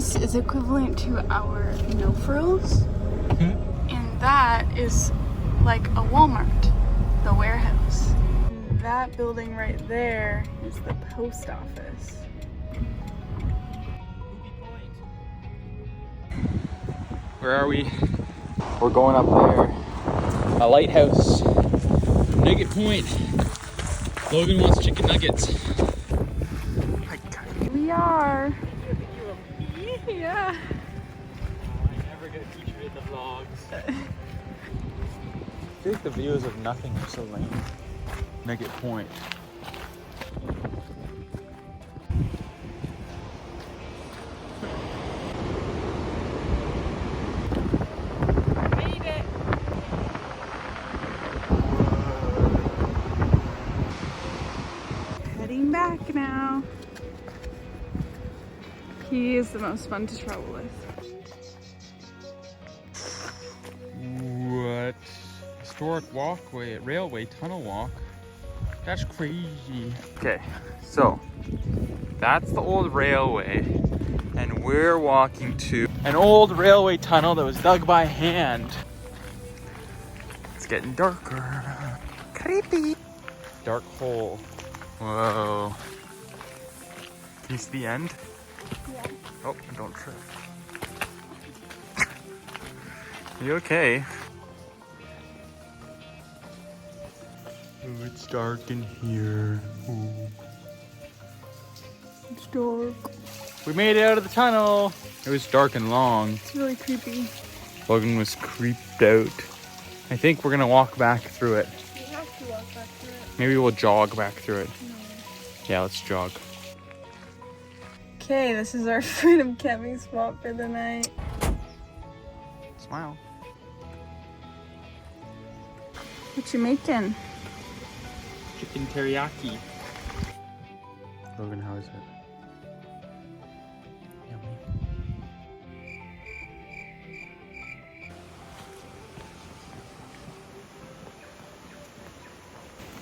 This is equivalent to our no frills, and that is like a Walmart, the warehouse. And that building right there is the post office. Where are we? We're going up there. A lighthouse. Nugget Point. Logan wants chicken nuggets. We are. Yeah. I never get featured in the vlogs. I feel like the videos of nothing are so lame. Nugget Point. Made it. Heading back now. He is the most fun to travel with. What? Historic walkway, railway tunnel walk. That's crazy. Okay, so that's the old railway, and we're walking to an old railway tunnel that was dug by hand. It's getting darker. Creepy. Dark hole. Whoa. Can you see the end? Yeah. Oh, don't trip. You okay? Oh, it's dark in here. Ooh. It's dark. We made it out of the tunnel. It was dark and long. It's really creepy. Logan was creeped out. I think we're gonna walk back through it. We have to walk back through it. Maybe we'll jog back through it. No. Yeah, let's jog. Okay, this is our freedom camping spot for the night. Smile. What you making? Chicken teriyaki. Logan, how is it? Yummy.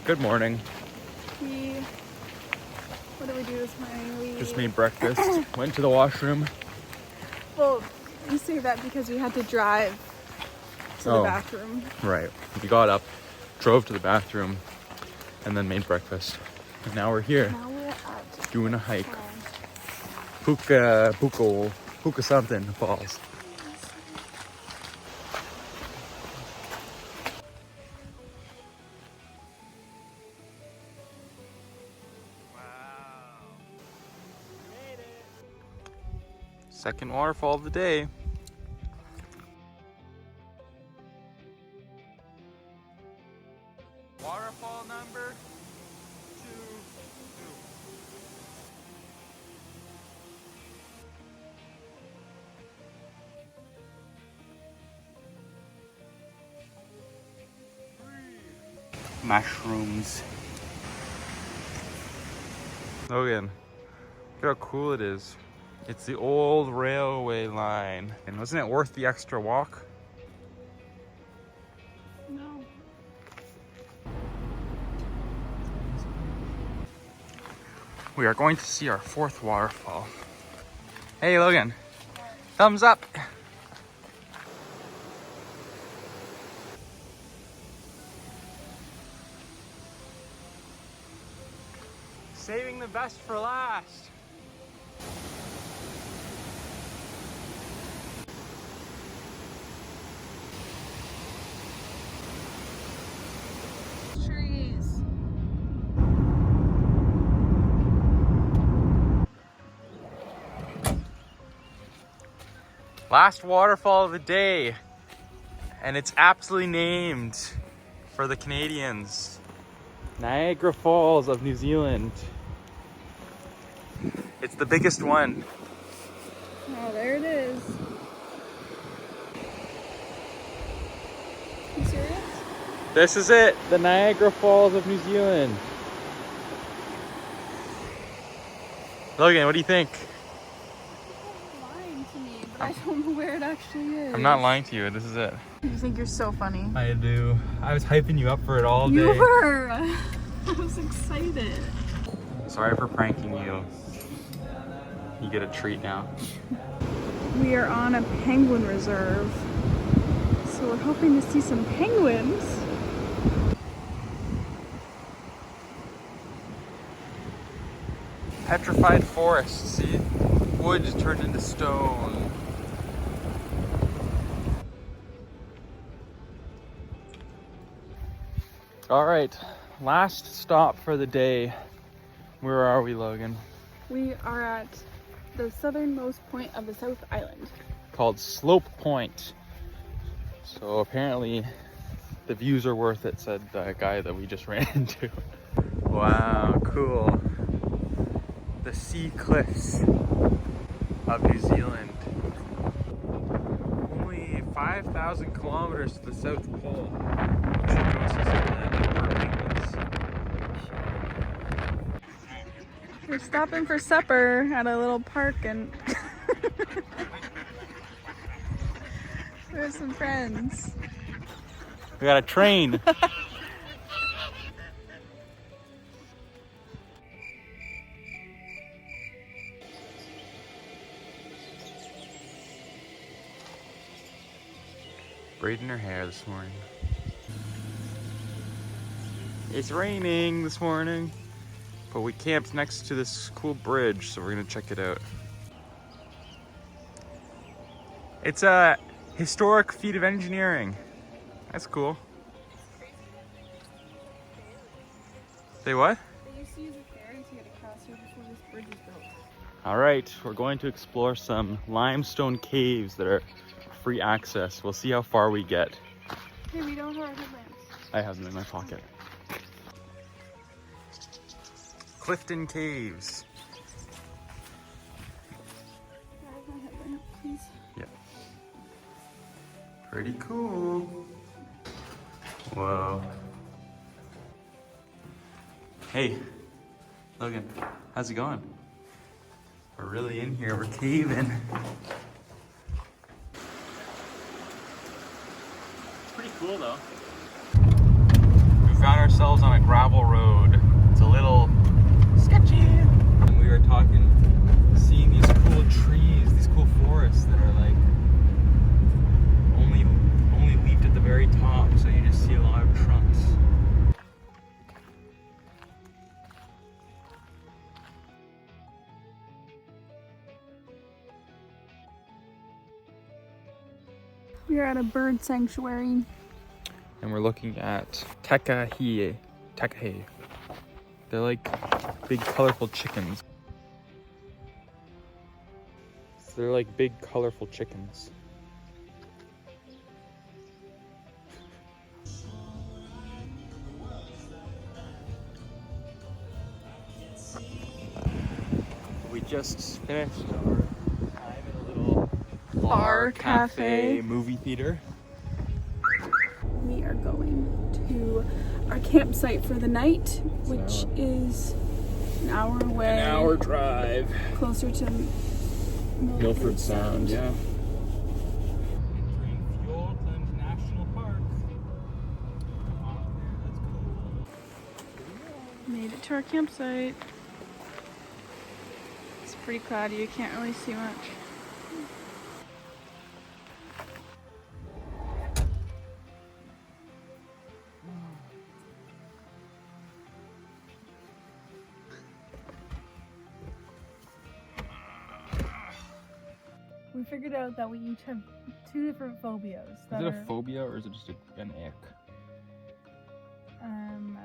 Good morning. What do we do this morning? We Just made breakfast. Went to the washroom. Well, you say that because we had to drive to the bathroom. Right. We got up, drove to the bathroom, and then made breakfast. And now we're here Now we're at doing a hike. Puka something falls. Second waterfall of the day. Waterfall number 2. Mushrooms. Logan, look how cool it is. It's the old railway line. And wasn't it worth the extra walk? No. We are going to see our 4th waterfall. Hey Logan, thumbs up. Saving the best for last. Trees. Last waterfall of the day. And it's aptly named for the Canadians. Niagara Falls of New Zealand. It's the biggest one. Oh, there it is. You serious? This is it, the Niagara Falls of New Zealand. Logan, what do you think? You're lying to me, but I don't know where it actually is. I'm not lying to you, this is it. You think you're so funny. I do. I was hyping you up for it all day. You were. I was excited. Sorry for pranking you. You get a treat now. We are on a penguin reserve, so we're hoping to see some penguins. Petrified forest, see? Wood turned into stone. All right, last stop for the day. Where are we, Logan? We are at the southernmost point of the South Island. Called Slope Point. So apparently the views are worth it, said the guy that we just ran into. Wow, cool. The sea cliffs of New Zealand. Only 5,000 kilometers to the South Pole. We should go see some of the emperor penguins. We're stopping for supper at a little park and we have some friends. We got a train. Braiding her hair this morning. It's raining this morning, but we camped next to this cool bridge, so we're gonna check it out. It's a historic feat of engineering. That's cool. Say what? They used to use a ferry to get across here before this bridge was built. All right, we're going to explore some limestone caves that are free access. We'll see how far we get. Hey, we don't have our headlamps. I have them in my pocket. Clifton Caves. Can I have my headlamp, please? Yeah. Pretty cool. Whoa. Hey, Logan, how's it going? We're really in here, we're caving. It's pretty cool though. We found ourselves on a gravel road. It's a little sketchy. And we were talking, seeing these cool trees, these cool forests that are like only leafed at the very top, so you just see a lot of trunks. We are at a bird sanctuary. And we're looking at takahe. They're like big colorful chickens. They're like big colorful chickens. We just finished our time in a little Bar cafe. movie theater. We are going to our campsite for the night, which is an hour away. An hour drive. Closer to Milford Sound, yeah. Entering Fiordland National Park. Oh, man, that's cool. Made it to our campsite. It's pretty cloudy, you can't really see much. We figured out that we each have two different phobias. Is it a phobia or is it just an ick? I don't know.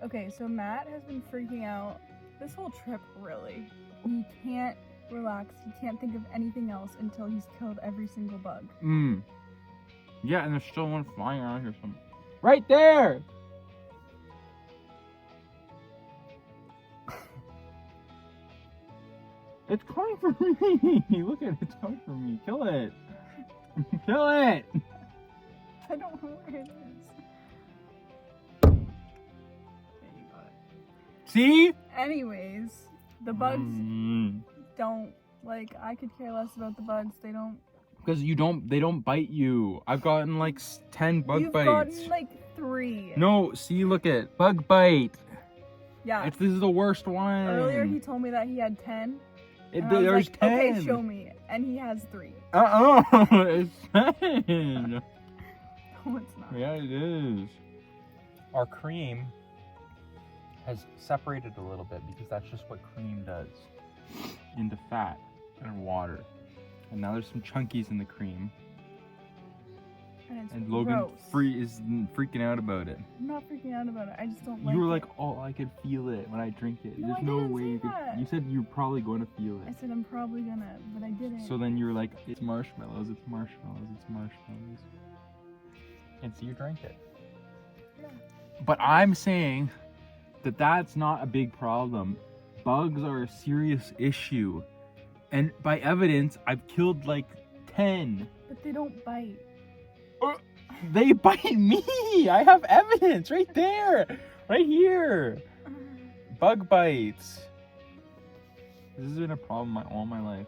Okay, so Matt has been freaking out this whole trip, really. He can't relax. He can't think of anything else until he's killed every single bug. Yeah, and there's still one flying around here somewhere. Right there! It's coming for me! Look at it, it's coming for me. Kill it! Kill it! I don't know where it is. Okay, you got it. See? Anyways, the bugs don't, like, I could care less about the bugs. They don't. Because they don't bite you. I've gotten like 10 bug You've bites. gotten like 3. No, see, look at bug bite. Yeah. This is the worst one. Earlier he told me that he had 10. And I was There's like, 10. okay, show me. And he has 3. It's 10. No, it's not. Yeah, it is. Our cream has separated a little bit because that's just what cream does into fat and water. And now there's some chunkies in the cream. And Logan gross. is freaking out about it. I'm not freaking out about it. I just don't like You were it. like, oh, I could feel it when I drink it. No, There's I no didn't way say you could. that. You said you're probably going to feel I it. said I'm probably gonna, but I didn't. So then you were like, it's marshmallows, it's marshmallows, it's marshmallows. And so you drank it. Yeah. But I'm saying that that's not a big problem. Bugs are a serious issue. And by evidence, I've killed like 10. But they don't bite. They bite me. I have evidence right there. Right here. Bug bites. This has been a problem all my life.